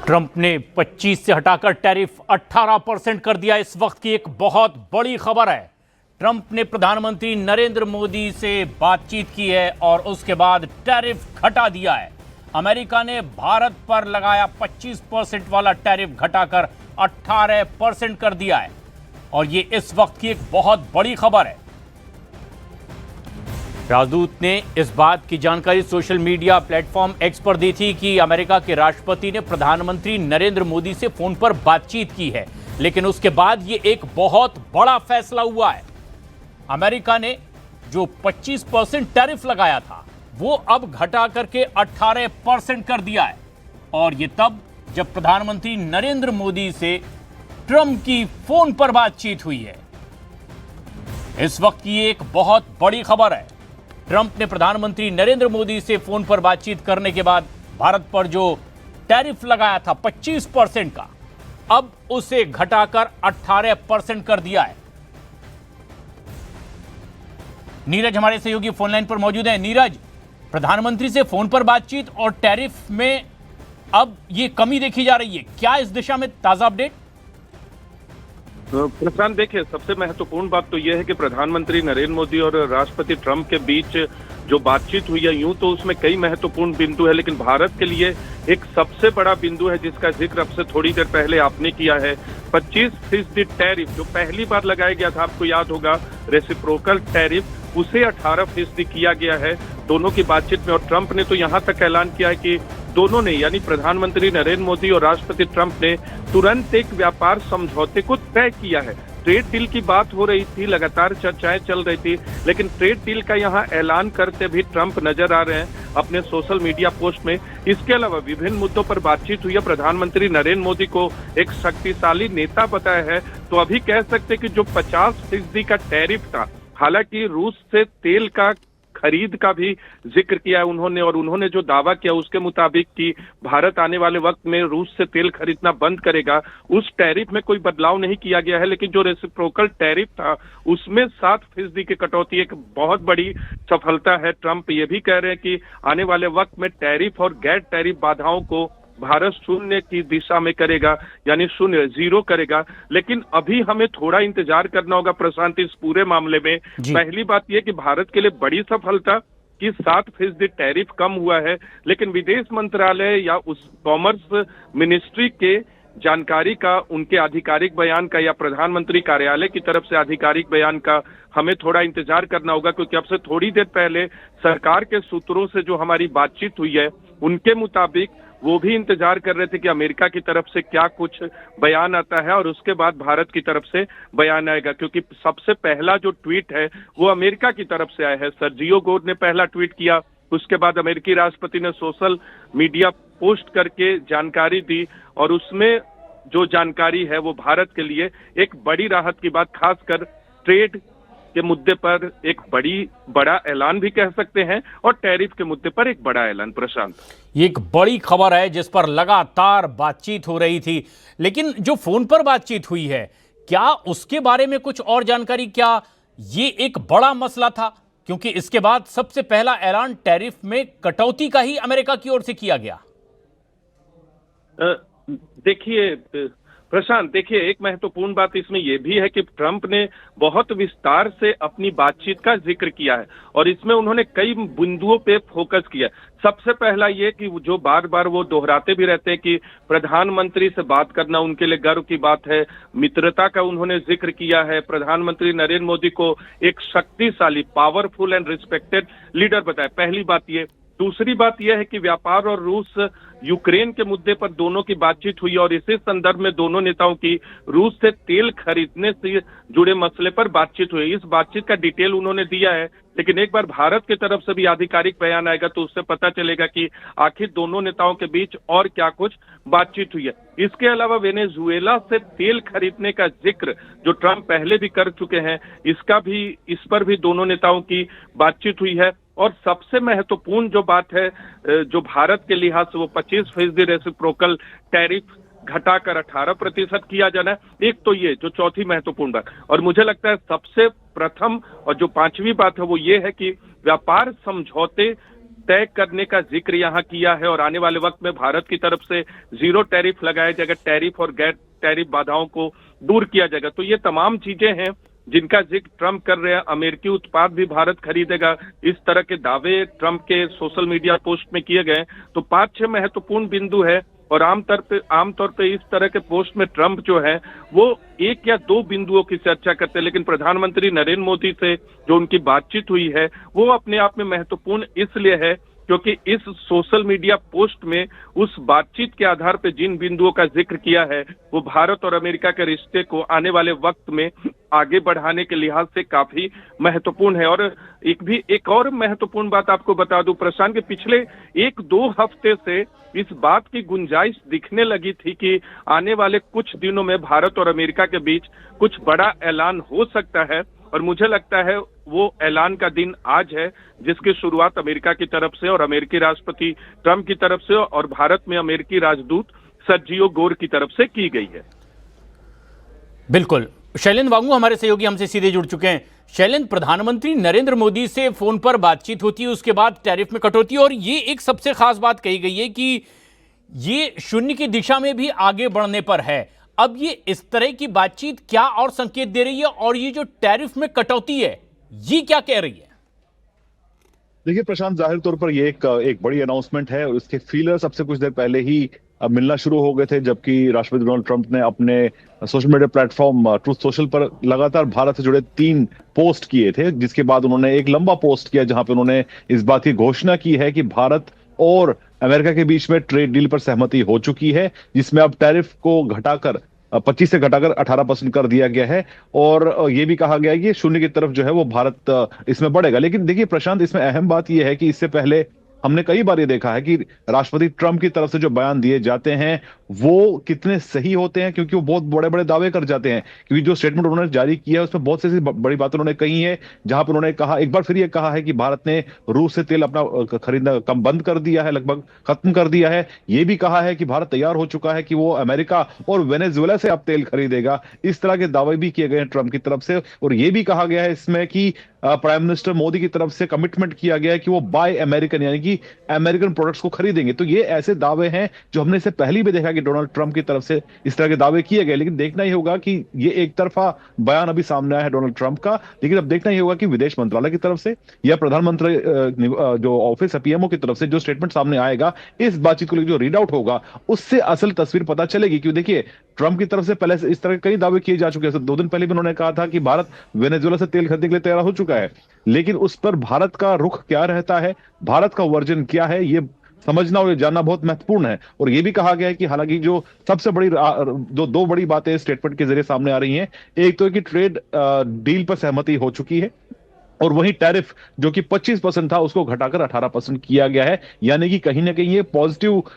Trump ने 25 से हटाकर टैरिफ 18% कर दिया। इस वक्त की एक बहुत बड़ी खबर है। ट्रंप ने प्रधानमंत्री नरेंद्र मोदी से बातचीत की है और उसके बाद टैरिफ घटा दिया है। अमेरिका ने भारत पर लगाया 25% वाला टैरिफ घटाकर 18% कर दिया है और ये इस वक्त की एक बहुत बड़ी खबर है। राजदूत ने इस बात की जानकारी सोशल मीडिया प्लेटफॉर्म एक्स पर दी थी कि अमेरिका के राष्ट्रपति ने प्रधानमंत्री नरेंद्र मोदी से फोन पर बातचीत की है, लेकिन उसके बाद ये एक बहुत बड़ा फैसला हुआ है। अमेरिका ने जो 25% टैरिफ लगाया था वो अब घटा करके 18% कर दिया है और ये तब जब प्रधानमंत्री नरेंद्र मोदी से ट्रंप की फोन पर बातचीत हुई है। इस वक्त की एक बहुत बड़ी खबर है। ट्रंप ने प्रधानमंत्री नरेंद्र मोदी से फोन पर बातचीत करने के बाद भारत पर जो टैरिफ लगाया था 25% का, अब उसे घटाकर 18% कर दिया है। नीरज हमारे सहयोगी फोन लाइन पर मौजूद है। नीरज, प्रधानमंत्री से फोन पर बातचीत और टैरिफ में अब ये कमी देखी जा रही है, क्या इस दिशा में ताजा अपडेट? प्रशांत, देखिए, सबसे महत्वपूर्ण बात तो यह है कि प्रधानमंत्री नरेंद्र मोदी और राष्ट्रपति ट्रंप के बीच जो बातचीत हुई है, यूं तो उसमें कई महत्वपूर्ण बिंदु है, लेकिन भारत के लिए एक सबसे बड़ा बिंदु है जिसका जिक्र अब से थोड़ी देर पहले आपने किया है। 25% टैरिफ जो पहली बार लगाया गया था, आपको याद होगा, रेसिप्रोकल टैरिफ, उसे 18% किया गया है दोनों की बातचीत में। और ट्रंप ने तो यहाँ तक ऐलान किया है कि दोनों ने, यानी प्रधानमंत्री नरेंद्र मोदी और राष्ट्रपति ट्रंप ने तुरंत एक व्यापार समझौते को तय किया है। ट्रेड डील की बात हो रही थी, लगातार चर्चाएं चल रही थी, लेकिन ट्रेड डील का यहाँ ऐलान करते भी ट्रंप नजर आ रहे हैं अपने सोशल मीडिया पोस्ट में। इसके अलावा विभिन्न मुद्दों पर बातचीत हुई है। प्रधानमंत्री नरेंद्र मोदी को एक शक्तिशाली नेता बताया है, तो अभी कह सकते कि जो 50% का टैरिफ था, हालांकि रूस से तेल का खरीद का भी जिक्र किया है उन्होंने, और उन्होंने जो दावा किया उसके मुताबिक कि भारत आने वाले वक्त में रूस से तेल खरीदना बंद करेगा, उस टैरिफ में कोई बदलाव नहीं किया गया है। लेकिन जो रेसिप्रोकल टैरिफ था उसमें 7% की कटौती एक बहुत बड़ी सफलता है। ट्रंप ये भी कह रहे हैं कि आने वाले वक्त में टैरिफ और गैर टैरिफ बाधाओं को भारत शून्य की दिशा में करेगा, यानी शून्य, जीरो करेगा। लेकिन अभी हमें थोड़ा इंतजार करना होगा प्रशांत इस पूरे मामले में। पहली बात यह कि भारत के लिए बड़ी सफलता कि 7% टैरिफ कम हुआ है, लेकिन विदेश मंत्रालय या उस कॉमर्स मिनिस्ट्री के जानकारी का, उनके आधिकारिक बयान का या प्रधानमंत्री कार्यालय की तरफ से आधिकारिक बयान का हमें थोड़ा इंतजार करना होगा, क्योंकि अब से थोड़ी देर पहले सरकार के सूत्रों से जो हमारी बातचीत हुई है उनके मुताबिक वो भी इंतजार कर रहे थे कि अमेरिका की तरफ से क्या कुछ बयान आता है और उसके बाद भारत की तरफ से बयान आएगा, क्योंकि सबसे पहला जो ट्वीट है वो अमेरिका की तरफ से आया है। सर्जियो गोर ने पहला ट्वीट किया, उसके बाद अमेरिकी राष्ट्रपति ने सोशल मीडिया पोस्ट करके जानकारी दी, और उसमें जो जानकारी है वो भारत के लिए एक बड़ी राहत की बात, खासकर ट्रेड के मुद्दे पर एक बड़ा ऐलान भी कह सकते हैं, और टैरिफ के मुद्दे पर एक बड़ा ऐलान। प्रशांत, ये एक बड़ी खबर है जिस पर लगातार बातचीत हो रही थी, लेकिन जो फोन पर बातचीत हुई है, क्या उसके बारे में कुछ और जानकारी? क्या ये एक बड़ा मसला था? क्योंकि इसके बाद सबसे पहला ऐलान टैरिफ में कटौती का ही अमेरिका की ओर से किया गया। देखिए प्रशांत, देखिए, एक महत्वपूर्ण बात इसमें यह भी है कि ट्रंप ने बहुत विस्तार से अपनी बातचीत का जिक्र किया है और इसमें उन्होंने कई बिंदुओं पे फोकस किया। सबसे पहला ये कि जो बार बार वो दोहराते भी रहते हैं कि प्रधानमंत्री से बात करना उनके लिए गर्व की बात है, मित्रता का उन्होंने जिक्र किया है। प्रधानमंत्री नरेंद्र मोदी को एक शक्तिशाली, पावरफुल एंड रिस्पेक्टेड लीडर बताया, पहली बात ये। दूसरी बात यह है कि व्यापार और रूस यूक्रेन के मुद्दे पर दोनों की बातचीत हुई और इसी संदर्भ में दोनों नेताओं की रूस से तेल खरीदने से जुड़े मसले पर बातचीत हुई। इस बातचीत का डिटेल उन्होंने दिया है, लेकिन एक बार भारत की तरफ से भी आधिकारिक बयान आएगा तो उससे पता चलेगा कि आखिर दोनों नेताओं के बीच और क्या कुछ बातचीत हुई है। इसके अलावा वेनेजुएला से तेल खरीदने का जिक्र जो ट्रंप पहले भी कर चुके हैं, इस पर भी दोनों नेताओं की बातचीत हुई है। और सबसे महत्वपूर्ण जो बात है, जो भारत के लिहाज से, वो 25% रेसिप्रोकल टैरिफ घटाकर 18% किया जाना है। एक तो ये जो चौथी महत्वपूर्ण बात, और मुझे लगता है सबसे प्रथम और जो पांचवी बात है वो ये है कि व्यापार समझौते तय करने का जिक्र यहाँ किया है और आने वाले वक्त में भारत की तरफ से जीरो टैरिफ लगाया जाएगा, टैरिफ और गैर टैरिफ बाधाओं को दूर किया जाएगा। तो ये तमाम चीजें हैं जिनका जिक्र ट्रंप कर रहे हैं। अमेरिकी उत्पाद भी भारत खरीदेगा, इस तरह के दावे ट्रंप के सोशल मीडिया पोस्ट में किए गए। तो 5-6 महत्वपूर्ण बिंदु है और आमतौर पे इस तरह के पोस्ट में ट्रंप जो है वो 1 या 2 बिंदुओं की चर्चा करते हैं, लेकिन प्रधानमंत्री नरेंद्र मोदी से जो उनकी बातचीत हुई है वो अपने आप में महत्वपूर्ण इसलिए है क्योंकि इस सोशल मीडिया पोस्ट में उस बातचीत के आधार पर जिन बिंदुओं का जिक्र किया है वो भारत और अमेरिका के रिश्ते को आने वाले वक्त में आगे बढ़ाने के लिहाज से काफी महत्वपूर्ण है। और एक और महत्वपूर्ण बात आपको बता दूं प्रशांत, के पिछले 1-2 हफ्ते से इस बात की गुंजाइश दिखने लगी थी कि आने वाले कुछ दिनों में भारत और अमेरिका के बीच कुछ बड़ा ऐलान हो सकता है और मुझे लगता है वो ऐलान का दिन आज है, जिसकी शुरुआत अमेरिका की तरफ से और अमेरिकी राष्ट्रपति ट्रंप की तरफ से और भारत में अमेरिकी राजदूत सर्जियो गोर की तरफ से की गई है। बिल्कुल, शैलेंद्र वांगू हमारे सहयोगी हमसे सीधे जुड़ चुके हैं। शैलेंद्र, प्रधानमंत्री नरेंद्र मोदी से फोन पर बातचीत होती है, उसके बाद टैरिफ में कटौती, और ये एक सबसे खास बात कही गई है कि ये शून्य की दिशा में भी आगे बढ़ने पर है। अब ये इस तरह की बातचीत क्या और संकेत दे रही है, और ये जो टैरिफ में कटौती है ये क्या कह रही है? देखिए प्रशांत, जाहिर तौर पर ये एक बड़ी अनाउंसमेंट है और इसके फीलर सबसे कुछ देर पहले ही मिलना शुरू हो गए थे, जबकि राष्ट्रपति डोनाल्ड ट्रंप ने अपने social media platform truth social पर लगातार भारत से जुड़े 3 पोस्ट किए थे, जिसके बाद उन्होंने एक लंबा पोस्ट किया जहां पे उन्होंने इस बात की घोषणा की है कि भारत और अमेरिका के बीच में ट्रेड डील पर सहमति हो चुकी है, जिसमें अब टैरिफ को घटाकर 25 से घटाकर 18% कर दिया गया है और ये भी कहा गया है कि शून्य की तरफ जो है वो भारत इसमें बढ़ेगा। लेकिन देखिए प्रशांत, इसमें अहम बात यह है कि इससे पहले हमने कई बार ये देखा है कि राष्ट्रपति ट्रंप की तरफ से जो बयान दिए जाते हैं वो कितने सही होते हैं, क्योंकि वो बहुत बड़े बड़े दावे कर जाते हैं। क्योंकि जो स्टेटमेंट उन्होंने जारी किया है उसमें बहुत सी बड़ी बातें उन्होंने कही है, जहां पर उन्होंने कहा, एक बार फिर ये कहा है कि भारत ने रूस से तेल अपना खरीदना कम बंद कर दिया है, लगभग खत्म कर दिया है। ये भी कहा है कि भारत तैयार हो चुका है कि वो अमेरिका और वेनेजुएला से अब तेल खरीदेगा। इस तरह के दावे भी किए गए हैं ट्रंप की तरफ से। और ये भी कहा गया है इसमें कि प्राइम मिनिस्टर मोदी की तरफ से कमिटमेंट किया गया है कि वो बाय अमेरिकन, यानी कि अमेरिकन प्रोडक्ट्स को खरीदेंगे। तो ये ऐसे दावे हैं जो हमने इससे पहले भी देखा कि डोनाल्ड ट्रंप की तरफ से इस तरह के दावे किए गए। लेकिन देखना ही होगा कि ये एक तरफा बयान अभी सामने आया है डोनाल्ड ट्रंप का, लेकिन अब देखना ही होगा कि विदेश मंत्रालय की तरफ से या प्रधानमंत्री जो ऑफिस है पीएमओ की तरफ से जो स्टेटमेंट सामने आएगा, इस बातचीत को लेकर जो रीड आउट होगा उससे असल तस्वीर पता चलेगी। क्योंकि देखिए ट्रंप की तरफ से पहले इस तरह के कई दावे किए जा चुके हैं। 2 दिन पहले भी उन्होंने कहा था कि भारत वेनेजुएला से तेल खरीदने के लिए तैयार हो चुका है, लेकिन उस पर भारत का रुख क्या रहता है, भारत का वर्जन क्या है, ये समझना और ये जानना बहुत महत्वपूर्ण है। और ये भी कहा गया है कि हालांकि जो सबसे बड़ी दो बड़ी बातें स्टेटमेंट के जरिए सामने आ रही हैं, एक तो है कि ट्रेड डील पर सहमति हो चुकी है और वहीं टैरिफ जो कि 25% था उसको घटाकर 18% किया गया है। यानी कि कहीं ना कहीं ये पॉजिटिव